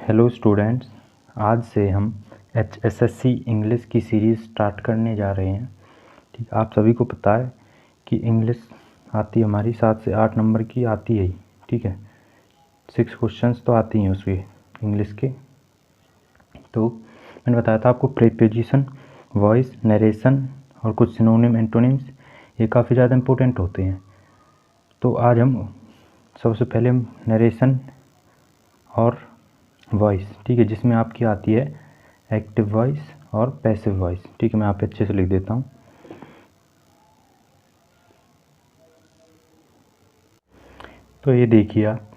Hello students, आज से हम HSSC इंग्लिश की सीरीज़ स्टार्ट करने जा रहे हैं। ठीक, आप सभी को पता है कि इंग्लिश आती है हमारी 7 से 8 नंबर की आती है ही। ठीक है, 6 क्वेश्चंस तो आती हैं उसके इंग्लिश के। तो मैंने बताया था आपको प्रीपोजिशन, वॉइस, नरेशन और कुछ सिनोनिम, एंटोनिम्स, ये काफ़ी ज़्यादा इंपॉर्टेंट होते हैं। तो आज हम सबसे पहले नरेशन और वॉइस, ठीक है, जिसमें आपकी आती है एक्टिव वॉइस और पैसिव वॉइस। ठीक है, मैं यहाँ पे अच्छे से लिख देता हूँ। तो ये देखिए आप,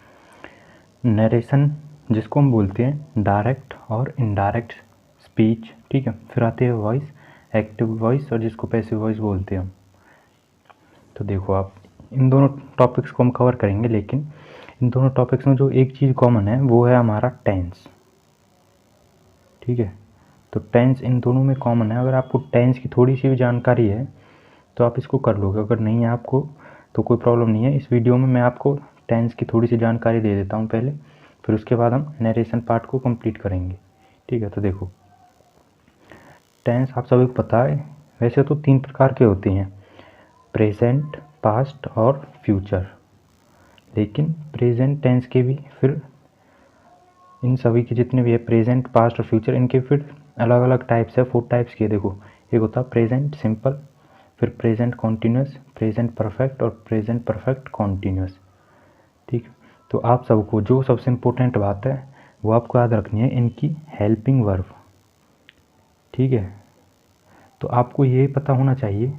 नरेशन जिसको हम बोलते हैं डायरेक्ट और इनडायरेक्ट स्पीच। ठीक है, फिर आती है वॉइस, एक्टिव वॉइस, और जिसको पैसिव वॉइस बोलते हैं हम। तो देखो आप, इन दोनों टॉपिक्स को हम कवर करेंगे, लेकिन इन दोनों टॉपिक्स में जो एक चीज़ कॉमन है वो है हमारा टेंस। ठीक है, तो टेंस इन दोनों में कॉमन है। अगर आपको टेंस की थोड़ी सी भी जानकारी है तो आप इसको कर लोगे, अगर नहीं है आपको तो कोई प्रॉब्लम नहीं है। इस वीडियो में मैं आपको टेंस की थोड़ी सी जानकारी दे देता हूँ पहले, फिर उसके बाद हम नरेशन पार्ट को कंप्लीट करेंगे। ठीक है, तो देखो टेंस आप सभी को पता है, वैसे तो 3 प्रकार के होते हैं, प्रेजेंट, पास्ट और फ्यूचर। लेकिन प्रेजेंट टेंस के भी फिर इन सभी के जितने भी है, प्रेजेंट, पास्ट और फ्यूचर, इनके फिर अलग अलग टाइप्स है। 4 टाइप्स के। देखो, एक होता है प्रेजेंट सिंपल, फिर प्रेजेंट कॉन्टीन्यूस, प्रेजेंट परफेक्ट और प्रेजेंट परफेक्ट कॉन्टीन्यूस। ठीक, तो आप सबको जो सबसे इम्पोर्टेंट बात है वो आपको याद रखनी है, इनकी हेल्पिंग वर्ब। ठीक है, तो आपको ये पता होना चाहिए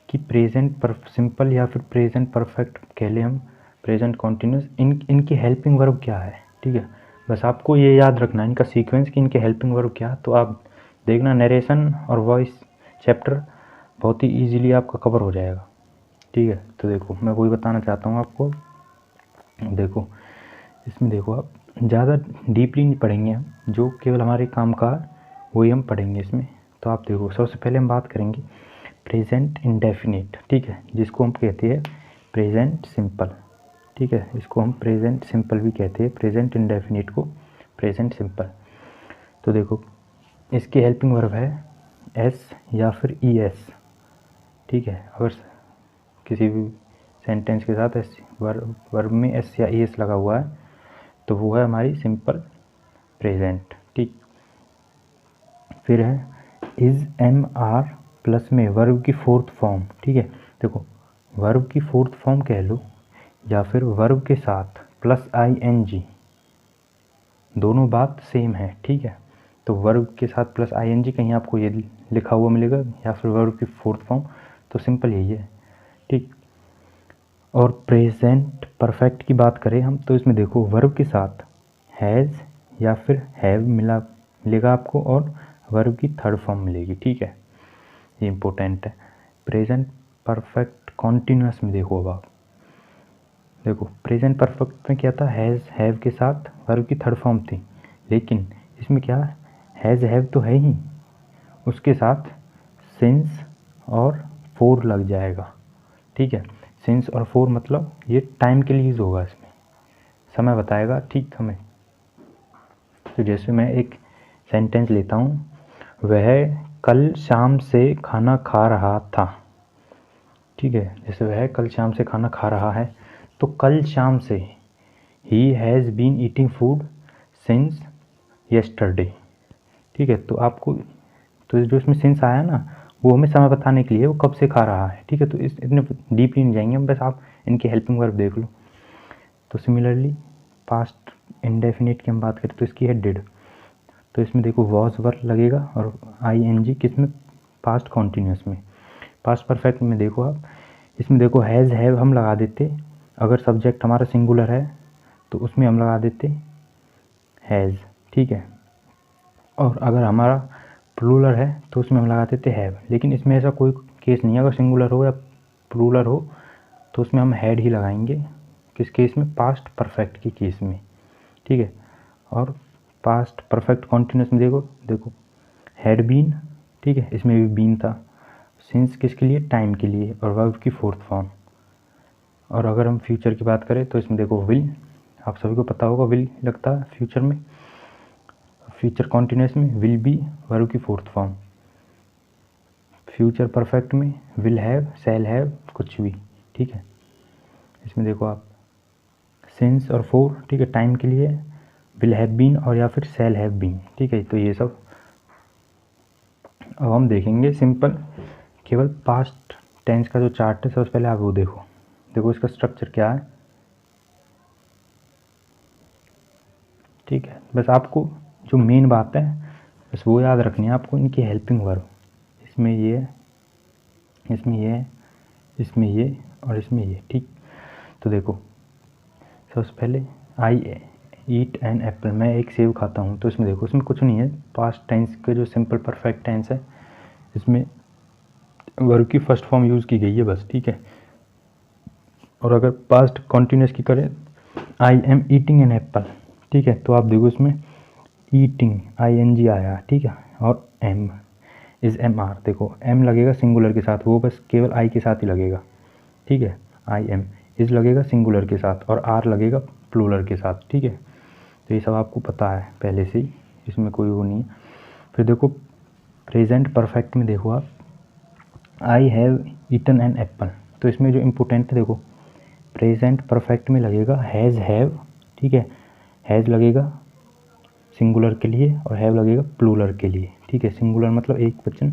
कि प्रेजेंट सिंपल या फिर प्रेजेंट परफेक्ट कह लें हम, प्रेजेंट कॉन्टीन्यूस, इनकी हेल्पिंग वर्ब क्या है। ठीक है, बस आपको ये याद रखना है इनका सीक्वेंस कि इनके हेल्पिंग वर्ब क्या है। तो आप देखना नरेशन और वॉइस चैप्टर बहुत ही ईजिली आपका कवर हो जाएगा। ठीक है, तो देखो मैं वही बताना चाहता हूँ आपको। देखो इसमें देखो आप, ज़्यादा डीपली नहीं पढ़ेंगे हम, जो केवल हमारे काम का वही हम पढ़ेंगे इसमें। तो आप देखो, सबसे पहले हम बात करेंगे प्रेजेंट इंडेफिनिट। ठीक है, जिसको हम कहते हैं प्रेजेंट सिंपल। ठीक है, इसको हम प्रेजेंट सिंपल भी कहते हैं, प्रेजेंट इंडेफिनिट को प्रेजेंट सिंपल। तो देखो इसकी हेल्पिंग वर्ब है एस या फिर ई एस। ठीक है, अगर किसी भी सेंटेंस के साथ एस वर्ब में एस या ई एस लगा हुआ है तो वो है हमारी सिंपल प्रेजेंट। ठीक, फिर है इज एम आर प्लस में वर्ब की 4th फॉर्म। ठीक है, देखो वर्ब की 4th फॉर्म कह लो या फिर वर्ब के साथ प्लस आई एन जी, दोनों बात सेम है। ठीक है, तो वर्ब के साथ प्लस आई एन जी कहीं आपको ये लिखा हुआ मिलेगा या फिर वर्ब की 4th फॉर्म, तो सिंपल यही है। ठीक, और प्रेजेंट परफेक्ट की बात करें हम तो इसमें देखो वर्ब के साथ हैज़ या फिर हैव मिलेगा आपको, और वर्ब की 3rd फॉर्म मिलेगी। ठीक है, ये इंपॉर्टेंट है। प्रेजेंट परफेक्ट कॉन्टीन्यूअस में देखो, अब आप देखो प्रेजेंट परफेक्ट में क्या था, हैज़ हैव के साथ वर्ब की 3rd फॉर्म थी, लेकिन इसमें क्या हैज़ हैव तो है ही, उसके साथ सिंस और फोर लग जाएगा। ठीक है, सिंस और फोर मतलब ये टाइम के लिए यूज़ होगा, इसमें समय बताएगा। ठीक, हमें तो जैसे मैं एक सेंटेंस लेता हूँ, वह कल शाम से खाना खा रहा था। ठीक है, जैसे वह कल शाम से खाना खा रहा है, तो कल शाम से ही has been eating food since yesterday. ठीक है, तो आपको तो जो इसमें सिंस आया ना, वो हमें समय बताने के लिए वो कब से खा रहा है। ठीक है, तो इतने डीपली नहीं जाएंगे हम, बस आप इनकी हेल्पिंग वर्ब देख लो। तो सिमिलरली पास्ट इंडेफिनिट की हम बात करें तो इसकी है डिड, तो इसमें देखो वॉज वर्ब लगेगा और आई एन जी किस में, पास्ट कॉन्टीन्यूस में। पास्ट परफेक्ट में देखो आप, इसमें देखो हैज़ हैव हम लगा देते, अगर सब्जेक्ट हमारा सिंगुलर है तो उसमें हम लगा देते हैज़। ठीक है, और अगर हमारा प्लूरल है तो उसमें हम लगा देते हैव, लेकिन इसमें ऐसा कोई केस नहीं है, अगर सिंगुलर हो या प्लूरल हो तो उसमें हम हैड ही लगाएंगे। किस केस में, पास्ट परफेक्ट की केस में। ठीक है, और पास्ट परफेक्ट कॉन्टीन्यूस में देखो देखो हैड बीन। ठीक है, इसमें भी बीन था, सिंस किसके लिए, टाइम के लिए, और वर्ब की 4th फॉर्म। और अगर हम फ्यूचर की बात करें तो इसमें देखो विल, आप सभी को पता होगा विल लगता है फ्यूचर में, फ्यूचर कॉन्टिन्यूस में विल बी वर्ब की फोर्थ फॉर्म, फ्यूचर परफेक्ट में विल हैव, शैल हैव, कुछ भी, ठीक है। इसमें देखो आप सिंस और फोर, ठीक है, टाइम के लिए विल हैव बीन और या फिर शैल हैव बीन, ठीक है। तो ये सब अब हम देखेंगे सिंपल केवल पास्ट टेंस का जो चार्ट है सबसे पहले आप वो देखो। देखो इसका स्ट्रक्चर क्या है, ठीक है। बस आपको जो मेन बात है बस वो याद रखनी है आपको, इनकी हेल्पिंग वर्ब, इसमें ये, इसमें ये, इसमें ये और इसमें ये, ठीक। तो देखो सबसे पहले आई ईट एन एप्पल, मैं एक सेब खाता हूँ। तो इसमें देखो इसमें कुछ नहीं है, पास्ट टेंस के जो सिंपल परफेक्ट टेंस है इसमें वर्ब की फर्स्ट फॉर्म यूज़ की गई है बस, ठीक है। और अगर पास्ट कॉन्टिन्यूस की करें I am eating an apple, ठीक है। तो आप देखो इसमें ईटिंग ING आया, ठीक है, और एम इज़ MR, देखो एम लगेगा सिंगुलर के साथ, वो बस केवल आई के साथ ही लगेगा, ठीक है। आई एम इज़ लगेगा सिंगुलर के साथ और आर लगेगा प्लूरल के साथ, ठीक है। तो ये सब आपको पता है पहले से ही, इसमें कोई वो नहीं है। फिर देखो प्रेजेंट परफेक्ट में देखो आप I have eaten an apple, तो इसमें जो इम्पोर्टेंट है देखो प्रेजेंट परफेक्ट में लगेगा हैज़ हैव, ठीक है। हैज़ लगेगा सिंगुलर के लिए और हैव लगेगा प्लूरल के लिए, ठीक है। सिंगुलर मतलब एक वचन,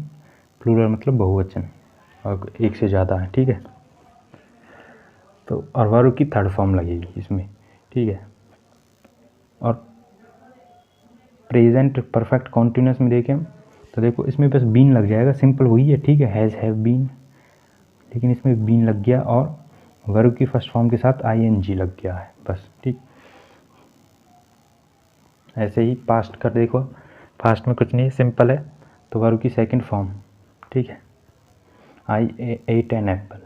प्लूरल मतलब बहुवचन और एक से ज़्यादा है, ठीक है। तो और वर्ब की थर्ड फॉर्म लगेगी इसमें, ठीक है। और प्रेजेंट परफेक्ट कॉन्टिन्यूस में देखें तो देखो इसमें बस बीन लग जाएगा, सिंपल वही है, ठीक है, हैज़ हैव बीन, लेकिन इसमें बीन लग गया और वर्ब की फर्स्ट फॉर्म के साथ ING लग गया है बस, ठीक। ऐसे ही पास्ट कर देखो, पास्ट में कुछ नहीं, सिंपल है। तो वर्ब की सेकंड फॉर्म, ठीक है, आई एट एन एप्पल,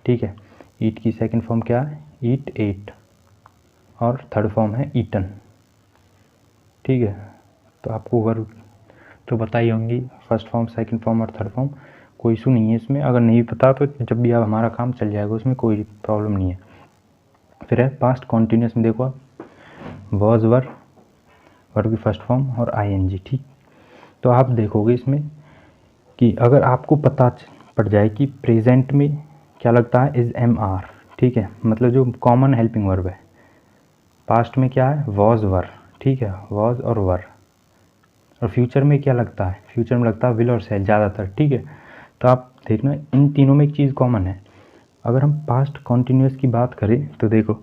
ठीक है। ईट की सेकंड फॉर्म क्या है, ईट एट, और थर्ड फॉर्म है ईटन, ठीक है। तो आपको वर्ब तो पता ही होंगी, फर्स्ट फॉर्म, सेकंड फॉर्म और थर्ड फॉर्म, कोई इशू नहीं है इसमें। अगर नहीं पता तो जब भी आप हमारा काम चल जाएगा, उसमें कोई प्रॉब्लम नहीं है। फिर है पास्ट कॉन्टिन्यूस में देखो आप वॉज वर, वर्ब की फर्स्ट फॉर्म और ING, ठीक। तो आप देखोगे इसमें कि अगर आपको पता पड़ जाए कि प्रेजेंट में क्या लगता है इज़ MR, ठीक है, मतलब जो कॉमन हेल्पिंग वर्ब है। पास्ट में क्या है वॉज वर, ठीक है, वॉज और वर। और फ्यूचर में क्या लगता है, फ्यूचर में लगता है विल और शैल ज़्यादातर, ठीक है। तो आप देखना इन तीनों में एक चीज़ कॉमन है। अगर हम पास्ट कॉन्टिन्यूस की बात करें तो देखो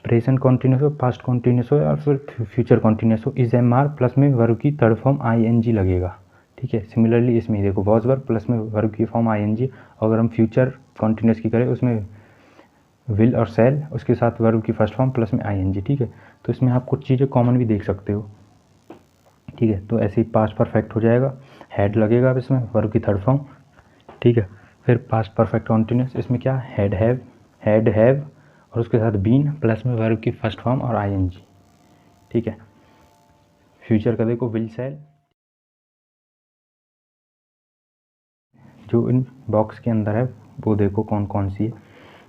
प्रेजेंट कॉन्टिन्यूस हो, पास्ट कॉन्टिन्यूस हो और फिर फ्यूचर कॉन्टिन्यूस हो, इज़ MR प्लस में वर्ब की थर्ड फॉर्म ING लगेगा, ठीक है। सिमिलरली इसमें देखो वॉज वर्ब प्लस में वर्ब की फॉर्म ING। अगर हम फ्यूचर कॉन्टिन्यूस की करें उसमें विल और शैल, उसके साथ वर्ब की फर्स्ट फॉर्म प्लस में ING, ठीक है। तो इसमें आप कुछ चीज़ें कॉमन भी देख सकते हो, ठीक है। तो ऐसे ही पास्ट परफेक्ट हो जाएगा, हेड लगेगा अब इसमें वर्ब की थर्ड फॉर्म, ठीक है। फिर पास्ट परफेक्ट कॉन्टिन्यूस, इसमें क्या हेड हैव और उसके साथ बीन प्लस में वर्ब की फर्स्ट फॉर्म और ING, ठीक है। फ्यूचर का देखो विल शैल, जो इन बॉक्स के अंदर है वो देखो कौन कौन सी है।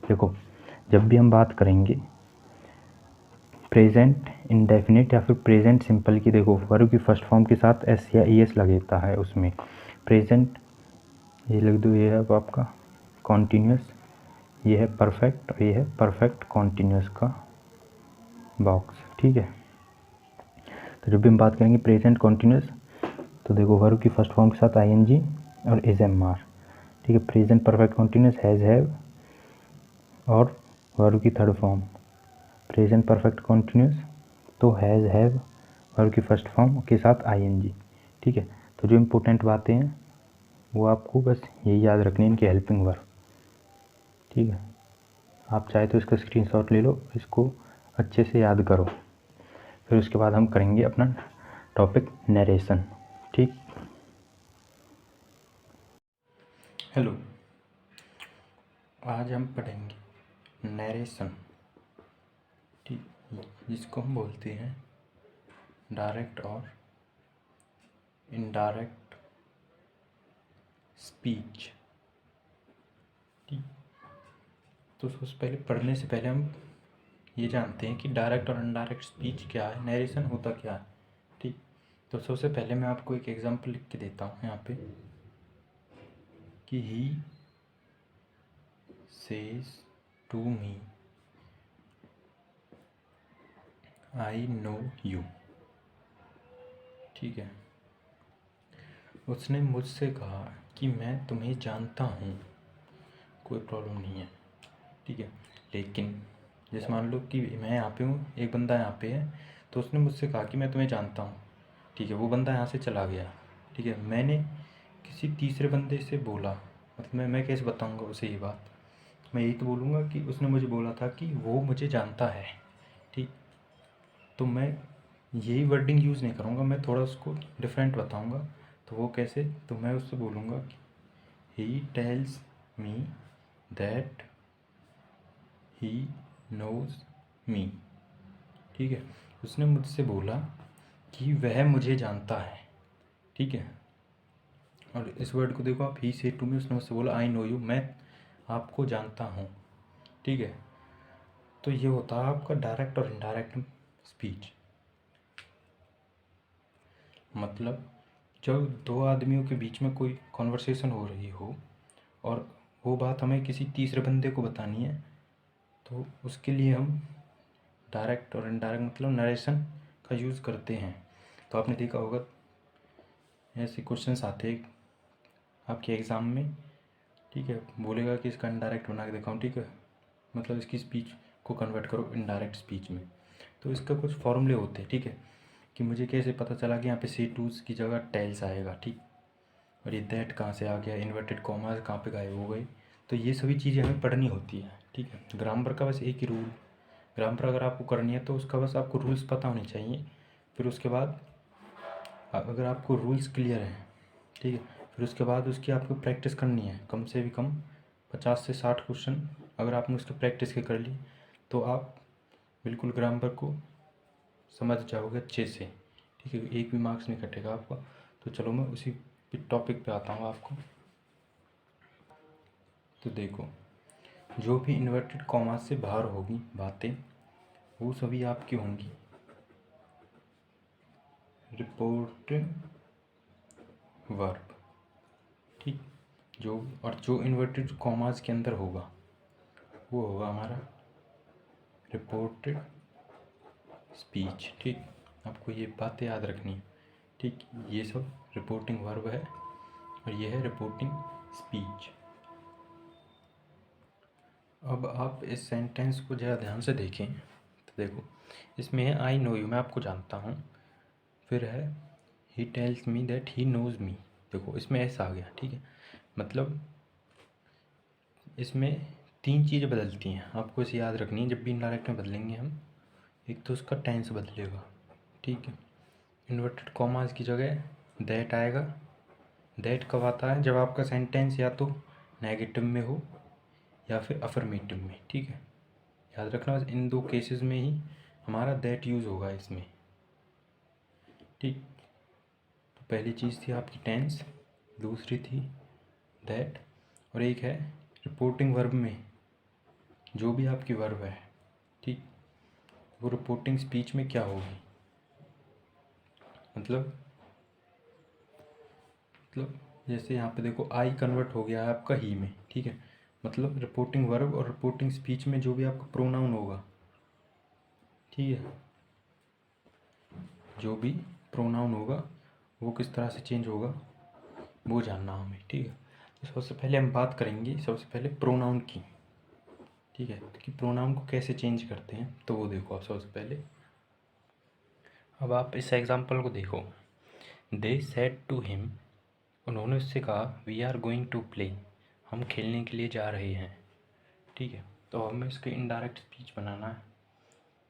देखो जब भी हम बात करेंगे प्रेजेंट इंडेफिनिट या फिर प्रेजेंट सिंपल की, देखो वर्ब की फर्स्ट फॉर्म के साथ S या ES लगता है उसमें। प्रेजेंट ये लिख दो, ये है अब आपका कॉन्टीन्यूस, ये है परफेक्ट और ये है परफेक्ट कॉन्टीन्यूस का बॉक्स, ठीक है। तो जब भी हम बात करेंगे प्रेजेंट कॉन्टीन्यूस तो देखो वर्ब की फर्स्ट फॉर्म के साथ ING और इज़ MR, ठीक है। Present perfect continuous has have और वर्ब की third form. Present perfect continuous तो हैज़ हैव वर्ब की फर्स्ट फॉर्म के साथ ING, ठीक है। तो जो इम्पोर्टेंट बातें हैं वो आपको बस यही याद रखनी है, इनकी हेल्पिंग वर्ब, ठीक है। आप चाहे तो इसका स्क्रीनशॉट ले लो, इसको अच्छे से याद करो। फिर उसके बाद हम करेंगे अपना टॉपिक नरेशन, ठीक। हेलो, आज हम पढ़ेंगे नरेशन, ठीक, जिसको हम बोलते हैं डायरेक्ट और इनडायरेक्ट स्पीच, ठीक। तो सबसे पहले पढ़ने से पहले हम ये जानते हैं कि डायरेक्ट और इनडायरेक्ट स्पीच क्या है, नरेशन होता क्या है, ठीक। तो सबसे पहले मैं आपको एक एग्जांपल लिख के देता हूँ यहाँ पे कि he says to me I know you. ठीक है, उसने मुझसे कहा कि मैं तुम्हें जानता हूँ, कोई प्रॉब्लम नहीं है। ठीक है, लेकिन जैसे मान लो कि मैं यहाँ पे हूँ, एक बंदा यहाँ पे है, तो उसने मुझसे कहा कि मैं तुम्हें जानता हूँ। ठीक है, वो बंदा यहाँ से चला गया। ठीक है, मैंने किसी तीसरे बंदे से बोला, मतलब मैं कैसे बताऊँगा उसे ये बात? मैं यही तो बोलूँगा कि उसने मुझे बोला था कि वो मुझे जानता है। ठीक, तो मैं यही वर्डिंग यूज़ नहीं करूँगा, मैं थोड़ा उसको डिफरेंट बताऊँगा। तो वो कैसे? तो मैं उससे बोलूँगा कि he tells me that he knows me. ठीक है, उसने मुझसे बोला कि वह मुझे जानता है। ठीक है, और इस वर्ड को देखो आप, ही से टू मी, उसने मुझसे बोला आई नो यू, मैं आपको जानता हूँ। ठीक है, तो ये होता है आपका डायरेक्ट और इनडायरेक्ट स्पीच। मतलब जब दो आदमियों के बीच में कोई कॉन्वर्सेशन हो रही हो और वो बात हमें किसी तीसरे बंदे को बतानी है, तो उसके लिए हम डायरेक्ट और इनडायरेक्ट मतलब नरेशन का यूज़ करते हैं। तो आपने देखा होगा ऐसे क्वेश्चंस आते हैं आपके एग्ज़ाम में। ठीक है, बोलेगा कि इसका इनडायरेक्ट बना के दिखाऊँ। ठीक है, मतलब इसकी स्पीच को कन्वर्ट करो इनडायरेक्ट स्पीच में। तो इसका कुछ फॉर्मूले होते हैं। ठीक है, कि मुझे कैसे पता चला कि यहाँ पे सी टूज़ की जगह टेल्स आएगा। ठीक, और ये दैट कहाँ से आ गया, इन्वर्टेड कॉमा कहाँ पे गायब हो गई। तो ये सभी चीज़ें हमें पढ़नी होती है। ठीक है, ग्रामर का बस एक ही रूल, ग्रामर अगर आपको करनी है तो उसका बस आपको रूल्स पता होने चाहिए। फिर उसके बाद अगर आपको रूल्स क्लियर हैं, ठीक है, फिर उसके बाद उसकी आपको प्रैक्टिस करनी है। कम से भी कम 50 से 60 क्वेश्चन अगर आपने उसकी प्रैक्टिस के कर ली तो आप बिल्कुल ग्रामर को समझ जाओगे अच्छे से। ठीक है, एक भी मार्क्स नहीं कटेगा आपका। तो चलो मैं उसी टॉपिक पे आता हूँ आपको। तो देखो, जो भी इन्वर्टेड कॉमा से बाहर होगी बातें वो सभी आपकी होंगी रिपोर्टिंग वर्ब। ठीक, जो इन्वर्टेड कॉमास के अंदर होगा वो होगा हमारा रिपोर्टेड स्पीच। ठीक, आपको ये बातें याद रखनी है। ठीक, ये सब रिपोर्टिंग वर्ब है और ये है रिपोर्टिंग स्पीच। अब आप इस सेंटेंस को ज़रा ध्यान से देखें तो देखो, इसमें है आई नो यू, मैं आपको जानता हूँ। फिर है he tells me that he knows me. देखो इसमें ऐसा आ गया। ठीक है, मतलब इसमें तीन चीज़ें बदलती हैं, आपको इसे याद रखनी है जब भी इनडायरेक्ट में बदलेंगे हम। एक तो उसका टेंस बदलेगा। ठीक है, इन्वर्टेड कॉमास की जगह दैट आएगा। दैट कब आता है? जब आपका सेंटेंस या तो नेगेटिव में हो या फिर अफर्मेटिव में। ठीक है, याद रखना बस इन दो केसेस में ही हमारा दैट यूज़ होगा इसमें। ठीक, तो पहली चीज़ थी आपकी टेंस, दूसरी थी दैट, और एक है रिपोर्टिंग वर्ब में जो भी आपकी वर्ब है। ठीक, वो रिपोर्टिंग स्पीच में क्या होगी? मतलब जैसे यहाँ पे देखो आई कन्वर्ट हो गया है आपका ही में। ठीक है, मतलब रिपोर्टिंग वर्ब और रिपोर्टिंग स्पीच में जो भी आपका प्रोनाउन होगा, ठीक है, जो भी प्रोनाउन होगा वो किस तरह से चेंज होगा वो जानना हमें। ठीक है, तो सबसे पहले हम बात करेंगे सबसे पहले प्रोनाउन की। ठीक है, तो कि प्रोनाउन को कैसे चेंज करते हैं तो वो देखो आप सबसे पहले। अब आप इस एग्जांपल को देखो, दे सेड टू हिम, उन्होंने उससे कहा we are going to play, हम खेलने के लिए जा रहे हैं। ठीक है, तो हमें इसके इनडायरेक्ट स्पीच बनाना है।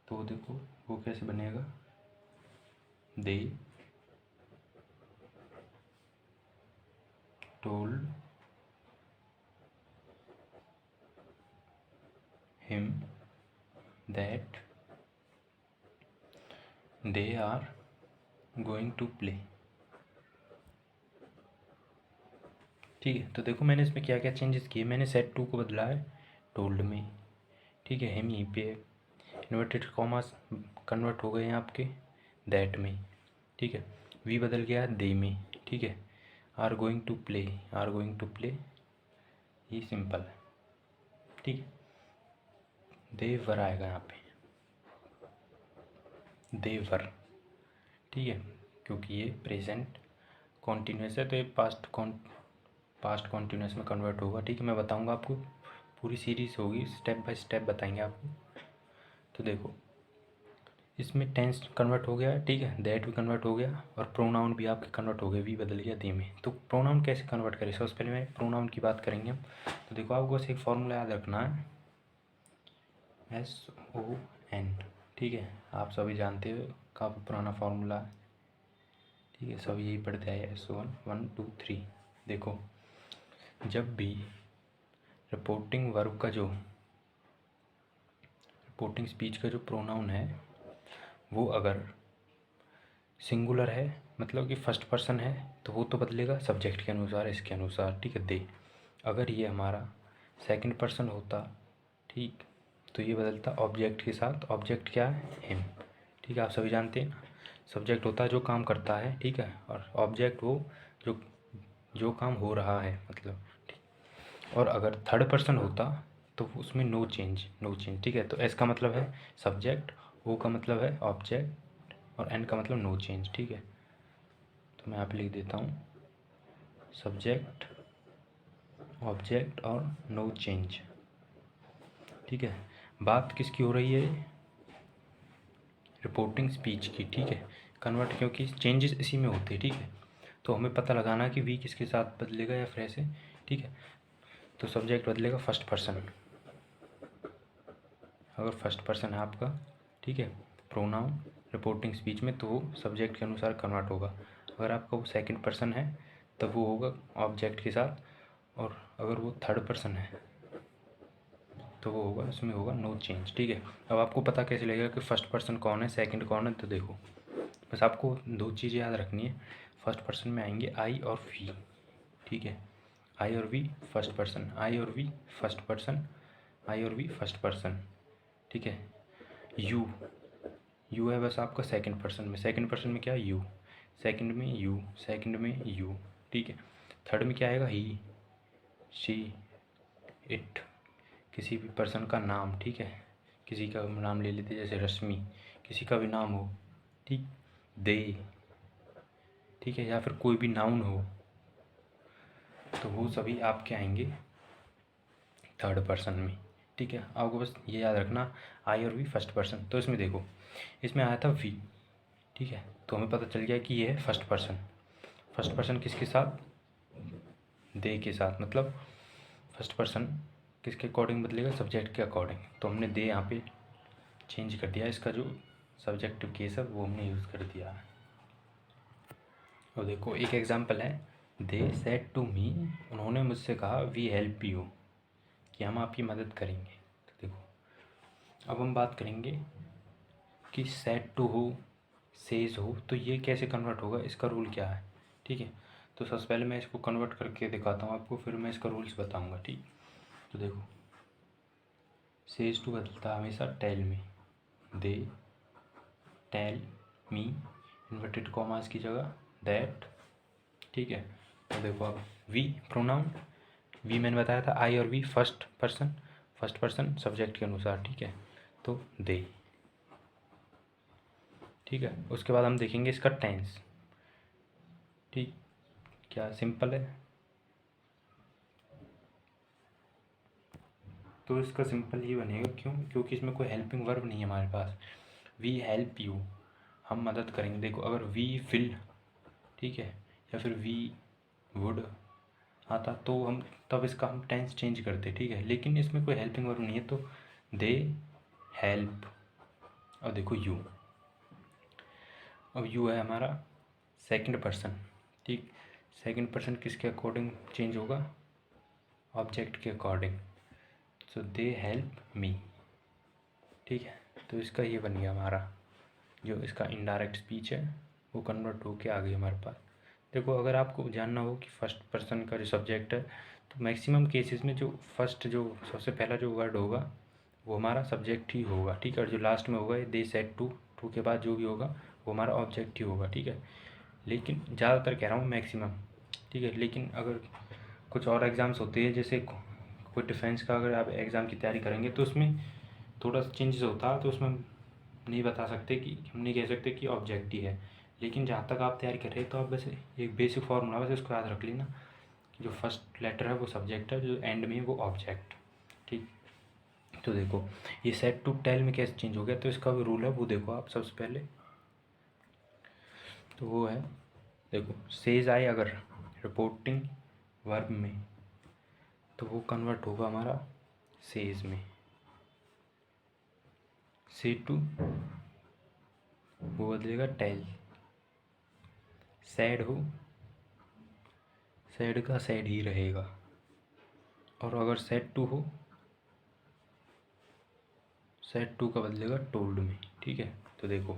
तो देखो वो कैसे बनेगा, they told him that they are going to play. ठीक है, तो देखो मैंने इसमें क्या क्या चेंजेस किए। मैंने सेट टू को बदला है टोल्ड में। ठीक है, हिम यहीं पे इन्वर्टेड कॉमास कन्वर्ट हो गए हैं आपके दैट में। ठीक है, वी बदल गया दे में, ठीक है। Are going to play, are going to play, ये सिंपल है, ठीक है। देवर आएगा यहाँ पे, देवर, ठीक है, क्योंकि ये प्रेजेंट कॉन्टीन्यूस है तो ये पास्ट कॉन्टीन्यूस में कन्वर्ट होगा, ठीक है। मैं बताऊंगा आपको, पूरी सीरीज होगी, स्टेप बाय स्टेप बताएंगे आपको। तो देखो इसमें टेंस कन्वर्ट हो गया, ठीक है, दैट भी कन्वर्ट हो गया और प्रोनाउन भी आपके कन्वर्ट हो गए, वी बदल गया दे में। तो प्रोनाउन कैसे कन्वर्ट करें, सबसे पहले मैं प्रोनाउन की बात करेंगे हम। तो देखो आपको बस एक फॉर्मूला याद रखना है, SON, ठीक है, आप सभी जानते हो, काफ़ी पुराना फार्मूला है, ठीक है, सब यही पढ़ते आए, SON 1 2 3। देखो जब भी रिपोर्टिंग वर्ब का जो रिपोर्टिंग स्पीच का जो प्रोनाउन है वो अगर सिंगुलर है, मतलब कि फर्स्ट पर्सन है, तो वो तो बदलेगा सब्जेक्ट के अनुसार, इसके अनुसार, ठीक है, दे। अगर ये हमारा सेकंड पर्सन होता, ठीक, तो ये बदलता ऑब्जेक्ट के साथ। ऑब्जेक्ट क्या है, हिम, ठीक है, आप सभी जानते हैं ना। सब्जेक्ट होता है जो काम करता है, ठीक है, और ऑब्जेक्ट वो जो काम हो रहा है, मतलब, ठीक। और अगर थर्ड पर्सन होता तो उसमें नो चेंज, ठीक है। तो एस का मतलब है सब्जेक्ट, ओ का मतलब है ऑब्जेक्ट और एन का मतलब नो चेंज, ठीक है। तो मैं यहाँ पे लिख देता हूँ सब्जेक्ट, ऑब्जेक्ट और नो चेंज, ठीक है। बात किसकी हो रही है, रिपोर्टिंग स्पीच की, ठीक है। कन्वर्ट क्योंकि चेंजेस इसी में होते हैं, ठीक है। तो हमें पता लगाना कि वी किसके साथ बदलेगा या फ्रेश है, ठीक है। तो सब्जेक्ट बदलेगा फर्स्ट पर्सन, अगर फर्स्ट पर्सन है आपका, ठीक है, प्रोनाउन रिपोर्टिंग स्पीच में, तो वो सब्जेक्ट के अनुसार कन्वर्ट होगा। अगर आपका वो सेकंड पर्सन है तब वो होगा ऑब्जेक्ट के साथ, और अगर वो थर्ड पर्सन है तो वो होगा, उसमें होगा नो चेंज, ठीक है। अब आपको पता कैसे लगेगा कि फर्स्ट पर्सन कौन है, सेकंड कौन है, तो देखो बस आपको दो चीज़ें याद रखनी है। फर्स्ट पर्सन में आएंगे आई और वी, ठीक है, आई और वी फर्स्ट पर्सन, आई और वी फर्स्ट पर्सन, आई और वी फर्स्ट पर्सन, ठीक है। यू है बस आपका सेकंड पर्सन में, सेकंड पर्सन में क्या है, यू, सेकंड में यू, सेकंड में यू, ठीक है। थर्ड में क्या आएगा, ही, शी, इट, किसी भी पर्सन का नाम, ठीक है, किसी का नाम ले लेते जैसे रश्मि, किसी का भी नाम हो, ठीक, दे, ठीक है, या फिर कोई भी नाउन हो, तो वो सभी आपके आएंगे थर्ड पर्सन में, ठीक है। आपको बस ये याद रखना, आई और वी फर्स्ट पर्सन। तो इसमें देखो, इसमें आया था वी, ठीक है, तो हमें पता चल गया कि ये है फर्स्ट पर्सन। फर्स्ट पर्सन किसके साथ, दे के साथ, मतलब फर्स्ट पर्सन किसके अकॉर्डिंग बदलेगा, सब्जेक्ट के अकॉर्डिंग। तो हमने दे यहाँ पे चेंज कर दिया, इसका जो सब्जेक्टिव केस है वो हमने यूज़ कर दिया है। और देखो एक एग्जांपल है, दे सेड टू मी, उन्होंने मुझसे कहा, वी हेल्प यू, कि हम आपकी मदद करेंगे। तो देखो अब हम बात करेंगे कि सेड टू हो, सेज हो, तो ये कैसे कन्वर्ट होगा, इसका रूल क्या है, ठीक है। तो सबसे पहले मैं इसको कन्वर्ट करके दिखाता हूँ आपको, फिर मैं इसका रूल्स बताऊँगा, ठीक। तो देखो सेज टू बदलता हमेशा टेल में, they tell me, inverted commas की जगह दैट, ठीक है। तो देखो अब वी प्रोनाउन, वी मैंने बताया था आई और वी फर्स्ट पर्सन सब्जेक्ट के अनुसार, ठीक है, तो दे, ठीक है। उसके बाद हम देखेंगे इसका टेंस, ठीक, क्या सिंपल है, तो इसका सिंपल ही बनेगा, क्यों, क्योंकि इसमें कोई हेल्पिंग वर्ब नहीं है हमारे पास। वी हेल्प यू, हम मदद करेंगे। देखो अगर वी विल, ठीक है, या फिर वी वुड आता तो हम तब इसका हम टेंस चेंज करते, ठीक है, लेकिन इसमें कोई हेल्पिंग वर्ब नहीं है, तो दे हेल्प। और देखो यू, अब यू है हमारा सेकंड पर्सन, ठीक, सेकंड पर्सन किसके अकॉर्डिंग चेंज होगा, ऑब्जेक्ट के according, so they help me, ठीक है। तो इसका ये बन गया हमारा, जो इसका इनडायरेक्ट स्पीच है वो कन्वर्ट होके आ गई हमारे पास। देखो अगर आपको जानना हो कि फर्स्ट पर्सन का जो सब्जेक्ट है, तो मैक्सिमम केसेस में जो फर्स्ट, जो सबसे पहला जो वर्ड होगा वो हमारा सब्जेक्ट ही होगा, ठीक है, और जो लास्ट में होगा दे सेड टू, टू के बाद जो भी होगा वो हमारा ऑब्जेक्ट ही होगा, ठीक है। लेकिन ज़्यादातर कह रहा हूँ मैक्सिमम, ठीक है। लेकिन अगर कुछ और एग्ज़ाम्स होते हैं, जैसे कोई डिफेंस का अगर आप एग्ज़ाम की तैयारी करेंगे तो उसमें थोड़ा सा चेंजेस होता है, तो उसमें हम नहीं बता सकते कि, हम नहीं कह सकते कि ऑब्जेक्ट ही है। लेकिन जहाँ तक आप तैयारी कर रहे हैं तो आप वैसे एक बेसिक फार्मूला वैसे उसको याद रख लेना कि जो फर्स्ट लेटर है वो सब्जेक्ट है, जो एंड में वो ऑब्जेक्ट, ठीक। तो देखो ये सेट टू टेल में कैसे चेंज हो गया, तो इसका भी रूल है वो देखो आप सबसे पहले। तो वो है, देखो सेज आई अगर रिपोर्टिंग वर्ब में, तो वो कन्वर्ट होगा हमारा सेज में। से टू वो बदलेगा टेल। सैड हो, सैड का सैड ही रहेगा। और अगर सैड टू हो, सैड टू का बदलेगा टोल्ड में, ठीक है। तो देखो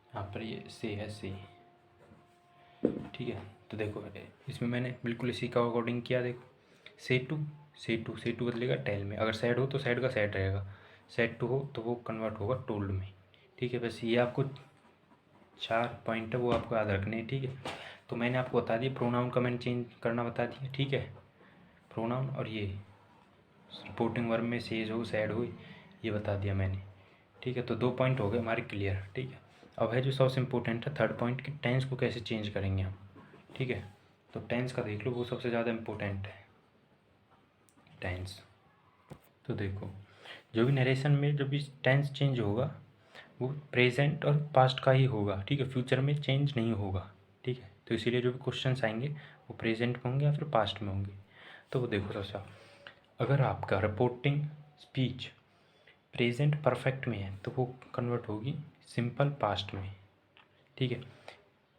यहाँ पर ये से है, से, ठीक है। तो देखो इसमें मैंने बिल्कुल इसी का अकॉर्डिंग किया। देखो से टू, से टू, से टू बदलेगा टेल में। अगर सैड हो तो सैड का सैड रहेगा, सैड टू हो तो वो कन्वर्ट होगा टोल्ड में, ठीक है। बस ये आपको 4 पॉइंट है वो आपको याद रखने हैं, ठीक है। तो मैंने आपको बता दिया, प्रोनाउन का मैंने चेंज करना बता दिया, ठीक है। प्रोनाउन और ये सपोर्टिंग वर्ब में सेज हो, सैड हो, ये बता दिया मैंने, ठीक है। तो 2 पॉइंट हो गए हमारे क्लियर, ठीक है। अब है जो सबसे इम्पोर्टेंट है थर्ड पॉइंट कि टेंस को कैसे चेंज करेंगे हम, ठीक है। तो टेंस का देख लो, वो सबसे ज़्यादा इम्पोर्टेंट है टेंस। तो देखो जो भी नरेशन में जो भी टेंस चेंज होगा वो प्रेजेंट और पास्ट का ही होगा, ठीक है। फ्यूचर में चेंज नहीं होगा, ठीक है। तो इसीलिए जो भी क्वेश्चंस आएंगे वो प्रेजेंट में होंगे या फिर पास्ट में होंगे। तो वो देखो सबसे, अगर आपका रिपोर्टिंग स्पीच प्रेजेंट परफेक्ट में है तो वो कन्वर्ट होगी सिंपल पास्ट में, ठीक है।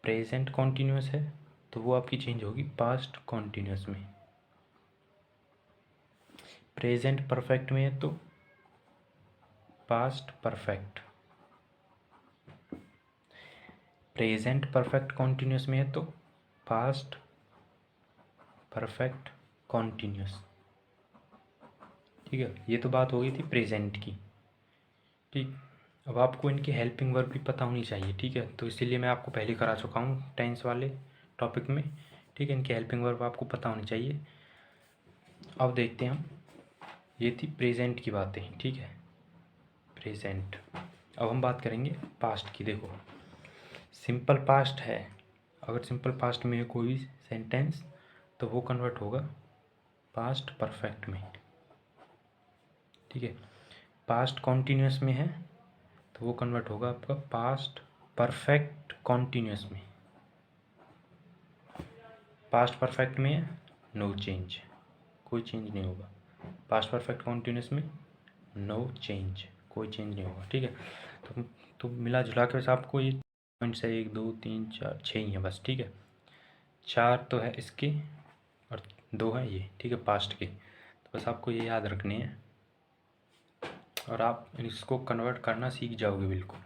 प्रेजेंट कॉन्टीन्यूअस है तो वो आपकी चेंज होगी पास्ट कॉन्टीन्यूअस में। प्रेजेंट परफेक्ट में है तो past perfect. Present perfect continuous में है तो पास्ट परफेक्ट कॉन्टीन्यूअस, ठीक है। ये तो बात हो गई थी प्रेजेंट की, ठीक। अब आपको इनकी हेल्पिंग वर्ब भी पता होनी चाहिए, ठीक है। तो इसीलिए मैं आपको पहले करा चुका हूँ टेंस वाले टॉपिक में, ठीक है। इनकी हेल्पिंग वर्ब आपको पता होनी चाहिए। अब देखते हैं हम, ये थी प्रेजेंट की बातें, ठीक है, प्रेजेंट। अब हम बात करेंगे पास्ट की। देखो सिंपल पास्ट है, अगर सिंपल पास्ट में है कोई सेंटेंस तो वो कन्वर्ट होगा पास्ट परफेक्ट में, ठीक है। पास्ट कॉन्टीन्यूअस में है तो वो कन्वर्ट होगा आपका पास्ट परफेक्ट कॉन्टीन्यूअस में। पास्ट परफेक्ट में है नो चेंज, कोई चेंज नहीं होगा। पास्ट परफेक्ट कॉन्टीन्यूअस में नो चेंज, कोई चेंज नहीं होगा, ठीक है। तो मिला जुला के बस आपको ये पॉइंट्स है 1 2 3 4 6 ही है बस, ठीक है। 4 तो है इसके और 2 है ये, ठीक है, पास्ट के। तो बस आपको ये याद रखने हैं और आप इसको कन्वर्ट करना सीख जाओगे बिल्कुल।